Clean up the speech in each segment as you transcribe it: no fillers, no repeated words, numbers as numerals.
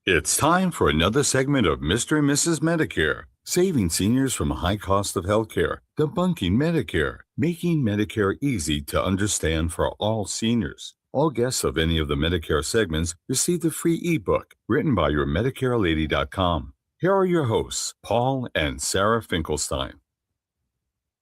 It's time for another segment of Mr. and Mrs. Medicare, saving seniors from a high cost of healthcare, debunking Medicare, making Medicare easy to understand for all seniors. All guests of any of the Medicare segments receive the free ebook written by your MedicareLady.com. Here are your hosts, Paul and Sarah Finkelstein.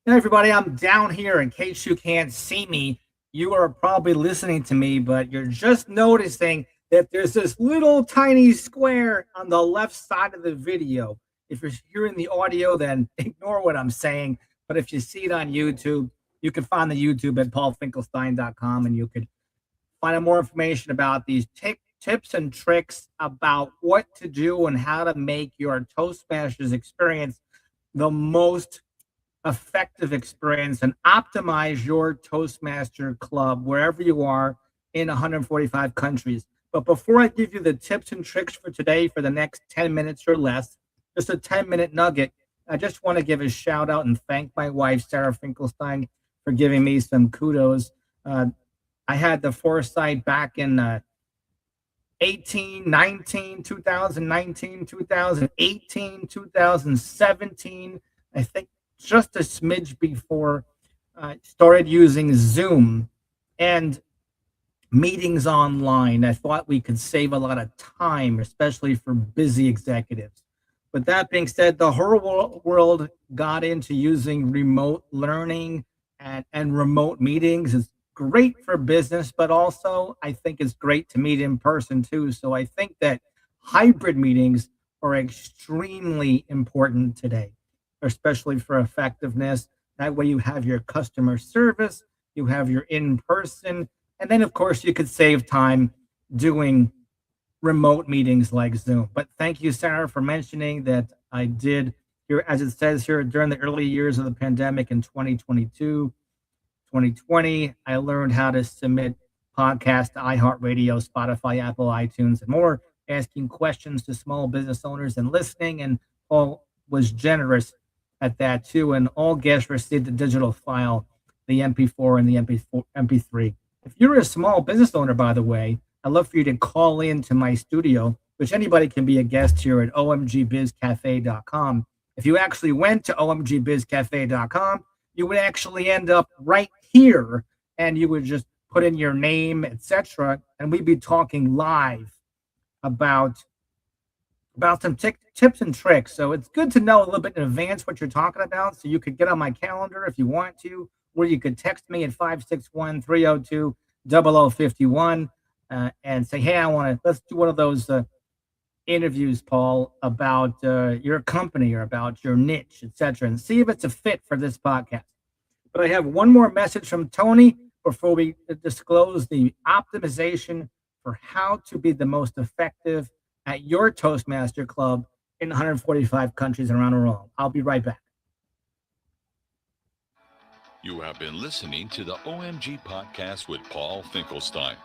Hey everybody, I'm down here. In case you can't see me, you are probably listening to me, but you're just noticing that there's this little tiny square on the left side of the video. If you're hearing the audio, then ignore what I'm saying. But if you see it on YouTube, you can find the YouTube at paulfinkelstein.com, and you could find out more information about these tips and tricks about what to do and how to make your Toastmasters experience the most effective experience and optimize your Toastmaster club wherever you are in 145 countries. But before I give you the tips and tricks for today for the next 10 minutes or less, just a 10-minute nugget, I just want to give a shout out and thank my wife, Sarah Finkelstein, for giving me some kudos. I had the foresight back in 2019, 2018, 2017, I think just a smidge before I started using Zoom and meetings online. I thought we could save a lot of time, especially for busy executives. But that being said, the whole world got into using remote learning and remote meetings. It's great for business, but also I think it's great to meet in person too. So I think that hybrid meetings are extremely important today, especially for effectiveness. That way you have your customer service, you have your in-person, and then of course you could save time doing remote meetings like Zoom. But thank you, Sarah, for mentioning that I did here, as it says here, during the early years of the pandemic in 2022, 2020, I learned how to submit podcasts to iHeartRadio, Spotify, Apple, iTunes, and more, asking questions to small business owners and listening. And Paul was generous at that too. And all guests received the digital file, the MP4 and the MP3. If you're a small business owner, by the way, I'd love for you to call into my studio, which anybody can be a guest here at omgbizcafe.com. If you actually went to omgbizcafe.com, you would actually end up right here, and you would just put in your name, etc., and we'd be talking live about some tips and tricks. So it's good to know a little bit in advance what you're talking about, so you could get on my calendar if you want to, or you could text me at 561-302-0051 and say, hey, let's do one of those interviews, Paul, about your company or about your niche, etc., and see if it's a fit for this podcast. But I have one more message from Tony before we disclose the optimization for how to be the most effective at your Toastmaster club in 145 countries around the world. I'll be right back. You have been listening to the OMG podcast with Paul Finkelstein.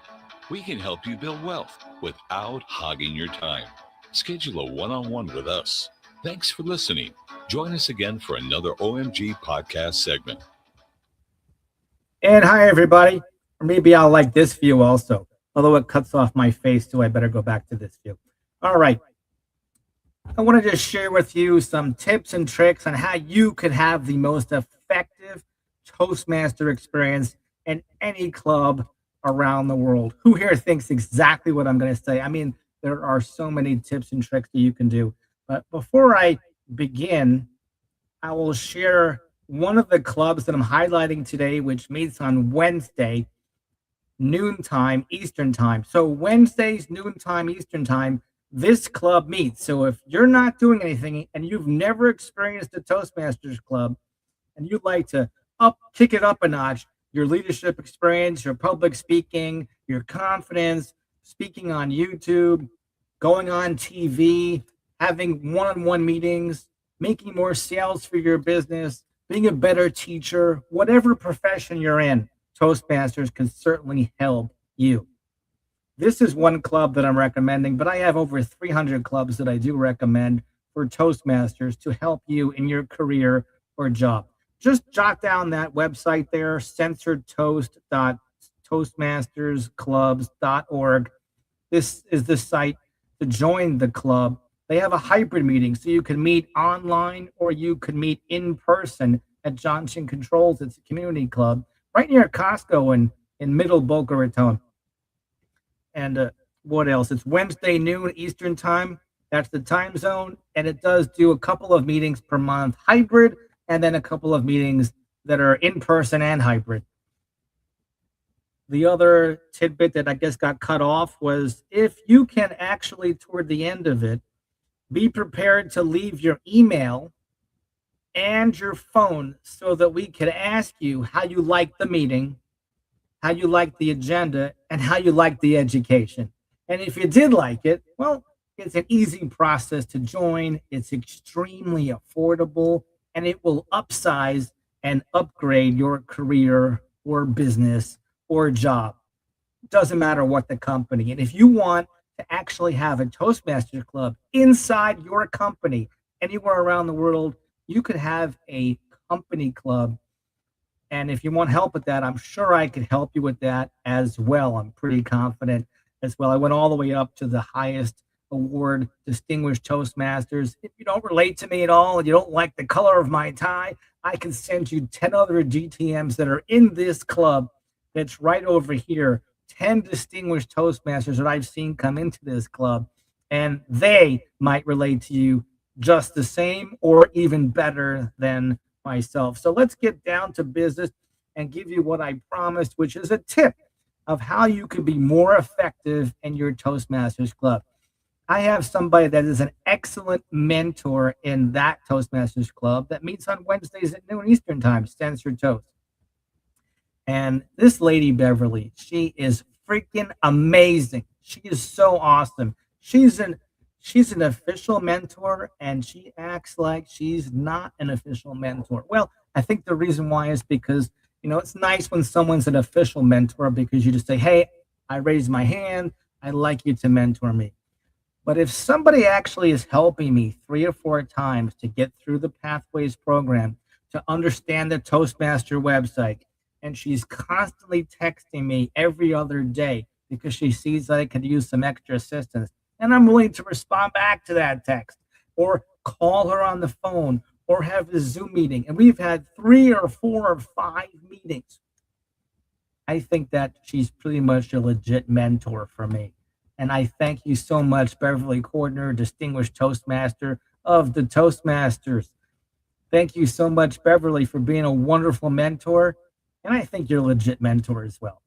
We can help you build wealth without hogging your time. Schedule a one-on-one with us. Thanks for listening. Join us again for another OMG podcast segment. And hi, everybody. Or maybe I'll like this view also, although it cuts off my face, so I better go back to this view. All right. I want to just share with you some tips and tricks on how you could have the most effective Toastmaster experience in any club around the world. Who here thinks exactly what I'm going to say? I mean, there are so many tips and tricks that you can do. But before I begin, I will share one of the clubs that I'm highlighting today, which meets on Wednesday, noontime Eastern time. So Wednesdays, noontime Eastern time, this club meets. So if you're not doing anything and you've never experienced a Toastmasters club and you'd like to kick it up a notch, your leadership experience, your public speaking, your confidence, speaking on YouTube, going on TV, having one-on-one meetings, making more sales for your business, being a better teacher, whatever profession you're in, Toastmasters can certainly help you. This is one club that I'm recommending, but I have over 300 clubs that I do recommend for Toastmasters to help you in your career or job. Just jot down that website there, censoredtoast.toastmastersclubs.org. This is the site to join the club, they have a hybrid meeting. So you can meet online or you could meet in person at Johnson Controls. It's a community club right near Costco in Middle Boca Raton. And what else? It's Wednesday noon Eastern time. That's the time zone. And it does do a couple of meetings per month hybrid, and then a couple of meetings that are in person and hybrid. The other tidbit that I guess got cut off was if you can actually, toward the end of it, be prepared to leave your email and your phone so that we can ask you how you like the meeting, how you like the agenda, and how you like the education. And if you did like it, well, it's an easy process to join. It's extremely affordable, and it will upsize and upgrade your career or business or job. Doesn't matter what the company. And if you want to actually have a Toastmasters club inside your company anywhere around the world, you could have a company club. And if you want help with that, I'm sure I could help you with that as well. I'm pretty confident as well. I went all the way up to the highest award, Distinguished Toastmasters. If you don't relate to me at all and you don't like the color of my tie, I can send you 10 other DTMs that are in this club that's right over here. 10 distinguished Toastmasters that I've seen come into this club, and they might relate to you just the same or even better than myself. So let's get down to business and give you what I promised, which is a tip of how you could be more effective in your Toastmasters club. I have somebody that is an excellent mentor in that Toastmasters club that meets on Wednesdays at noon Eastern time, Censor Toast. And this lady, Beverly, she is freaking amazing. She is so awesome. She's an official mentor, and she acts like she's not an official mentor. Well, I think the reason why is because, it's nice when someone's an official mentor because you just say, hey, I raise my hand. I'd like you to mentor me. But if somebody actually is helping me 3 or 4 times to get through the Pathways program, to understand the Toastmaster website, and she's constantly texting me every other day because she sees that I could use some extra assistance, and I'm willing to respond back to that text or call her on the phone or have a Zoom meeting. And we've had 3 or 4 or 5 meetings. I think that she's pretty much a legit mentor for me. And I thank you so much, Beverly Cordner, Distinguished Toastmaster of the Toastmasters. Thank you so much, Beverly, for being a wonderful mentor. And I think you're a legit mentor as well.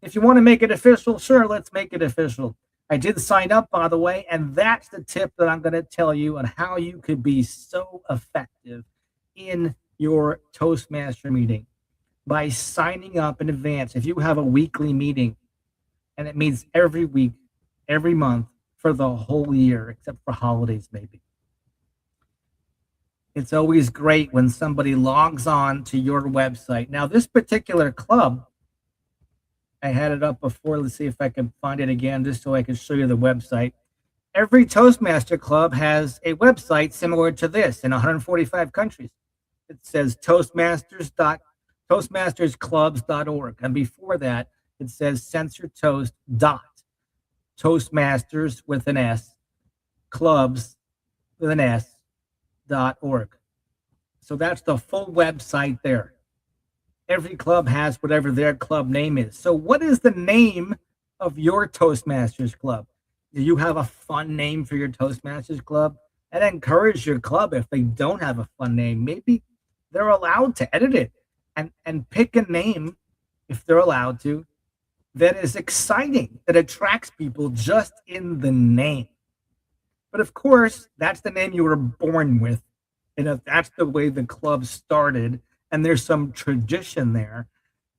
If you want to make it official, sure, let's make it official. I did sign up, by the way, and that's the tip that I'm going to tell you on how you could be so effective in your Toastmaster meeting by signing up in advance. If you have a weekly meeting and it meets every week, every month for the whole year, except for holidays maybe. It's always great when somebody logs on to your website. Now, this particular club, I had it up before. Let's see if I can find it again just so I can show you the website. Every Toastmaster club has a website similar to this in 145 countries. It says toastmastersclubs.org. And before that, it says censortoast.toastmasters with an S, clubs with an S.org. So that's the full website there. Every club has whatever their club name is. So what is the name of your Toastmasters club? Do you have a fun name for your Toastmasters club? And encourage your club if they don't have a fun name. Maybe they're allowed to edit it and pick a name, if they're allowed to, that is exciting, that attracts people just in the name. But of course, that's the name you were born with. And if that's the way the club started, and there's some tradition there,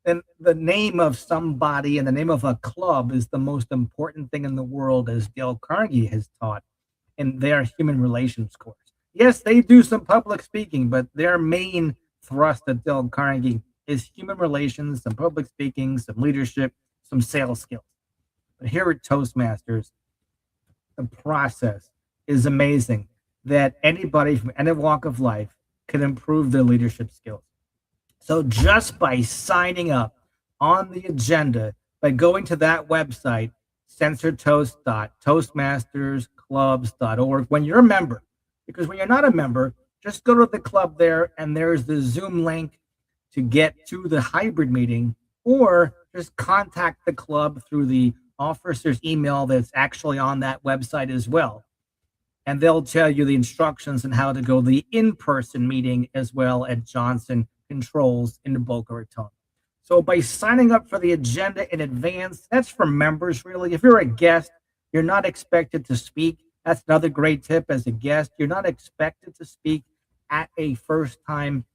then the name of somebody and the name of a club is the most important thing in the world, as Dale Carnegie has taught in their human relations course. Yes, they do some public speaking, but their main thrust at Dale Carnegie is human relations, some public speaking, some leadership, some sales skills. But here at Toastmasters, the process is amazing, that anybody from any walk of life can improve their leadership skills. So just by signing up on the agenda, by going to that website, censortoast.toastmastersclubs.org when you're a member. Because when you're not a member, just go to the club there and there's the Zoom link to get to the hybrid meeting, or just contact the club through the officer's email that's actually on that website as well. And they'll tell you the instructions on how to go to the in-person meeting as well at Johnson Controls in Boca Raton. So by signing up for the agenda in advance, that's for members really. If you're a guest, you're not expected to speak. That's another great tip as a guest. You're not expected to speak at a first-time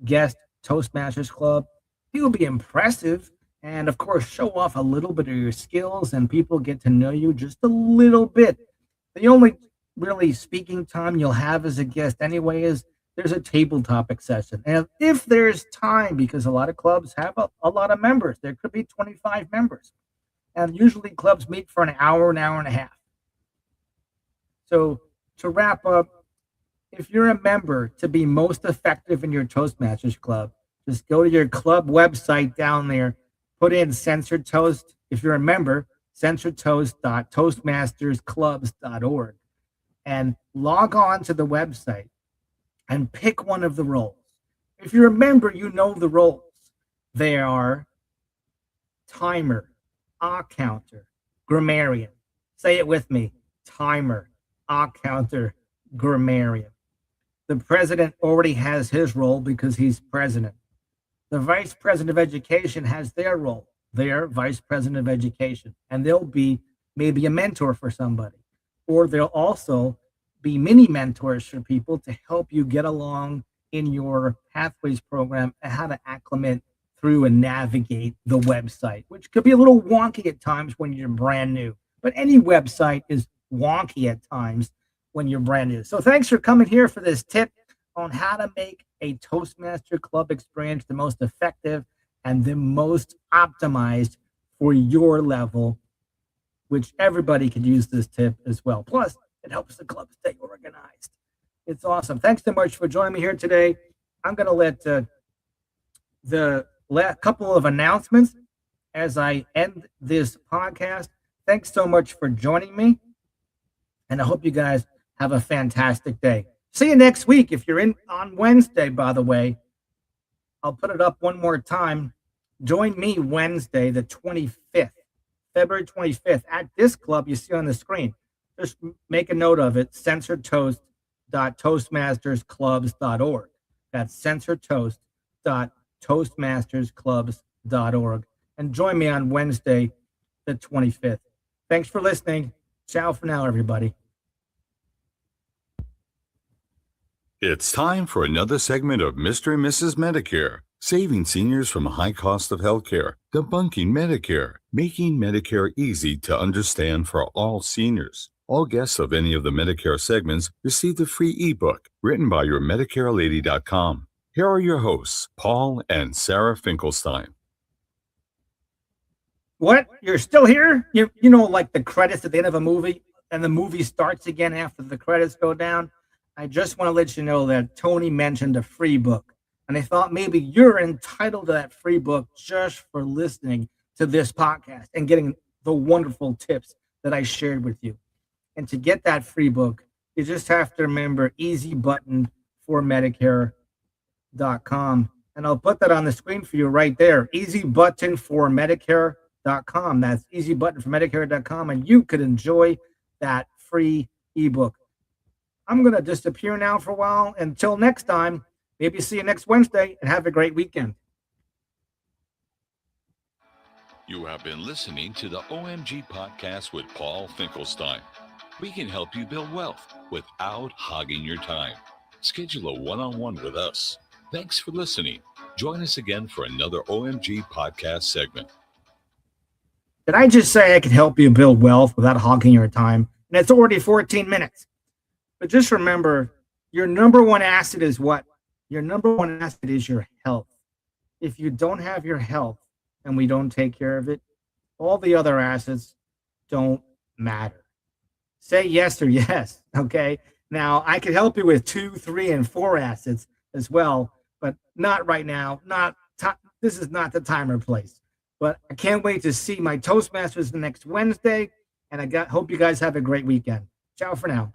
guest Toastmasters Club. You'll be impressive and, of course, show off a little bit of your skills, and people get to know you just a little bit. The only really speaking time you'll have as a guest anyway is there's a table topic session. And if there's time, because a lot of clubs have a lot of members, there could be 25 members. And usually clubs meet for an hour and a half. So to wrap up, if you're a member, to be most effective in your Toastmasters Club, just go to your club website down there, put in Censored Toast. If you're a member, censoredtoast.toastmastersclubs.org, and log on to the website and pick one of the roles. If you're a member, you know the roles. They are timer, counter, grammarian. Say it with me: timer, counter, grammarian. The president already has his role because he's president. The vice president of education has their role. They're vice president of education, and they'll be maybe a mentor for somebody, or they'll also be mini mentors for people to help you get along in your Pathways program and how to acclimate through and navigate the website, which could be a little wonky at times when you're brand new. But any website is wonky at times when you're brand new. So thanks for coming here for this tip on how to make a Toastmaster Club experience the most effective and the most optimized for your level, which everybody could use this tip as well. Plus, it helps the club stay organized. It's awesome. Thanks so much for joining me here today. I'm going to let the couple of announcements as I end this podcast. Thanks so much for joining me, and I hope you guys have a fantastic day. See you next week. If you're in on Wednesday, by the way, I'll put it up one more time. Join me Wednesday, the 25th, February 25th, at this club you see on the screen. Just make a note of it: censoredtoast.toastmastersclubs.org. That's censoredtoast.toastmastersclubs.org. And join me on Wednesday, the 25th. Thanks for listening. Ciao for now, everybody. It's time for another segment of Mr. and Mrs. Medicare, saving seniors from a high cost of healthcare, debunking Medicare, making Medicare easy to understand for all seniors. All guests of any of the Medicare segments receive a free ebook written by your MedicareLady.com. Here are your hosts, Paul and Sarah Finkelstein. What? You're still here? You know, like the credits at the end of a movie, and the movie starts again after the credits go down? I just want to let you know that Tony mentioned a free book, and I thought maybe you're entitled to that free book just for listening to this podcast and getting the wonderful tips that I shared with you. And to get that free book, you just have to remember easybuttonformedicare.com. And I'll put that on the screen for you right there. easybuttonformedicare.com. That's easybuttonformedicare.com. And you could enjoy that free ebook. I'm going to disappear now for a while. Until next time, maybe see you next Wednesday, and have a great weekend. You have been listening to the OMG Podcast with Paul Finkelstein. We can help you build wealth without hogging your time. Schedule a one-on-one with us. Thanks for listening. Join us again for another OMG Podcast segment. Did I just say I could help you build wealth without hogging your time? And it's already 14 minutes. But just remember, your number one asset is what? Your number one asset is your health. If you don't have your health and we don't take care of it, all the other assets don't matter. Say yes or yes, okay? Now, I could help you with 2, 3, and 4 assets as well, but not right now. This is not the time or place. But I can't wait to see my Toastmasters the next Wednesday. And hope you guys have a great weekend. Ciao for now.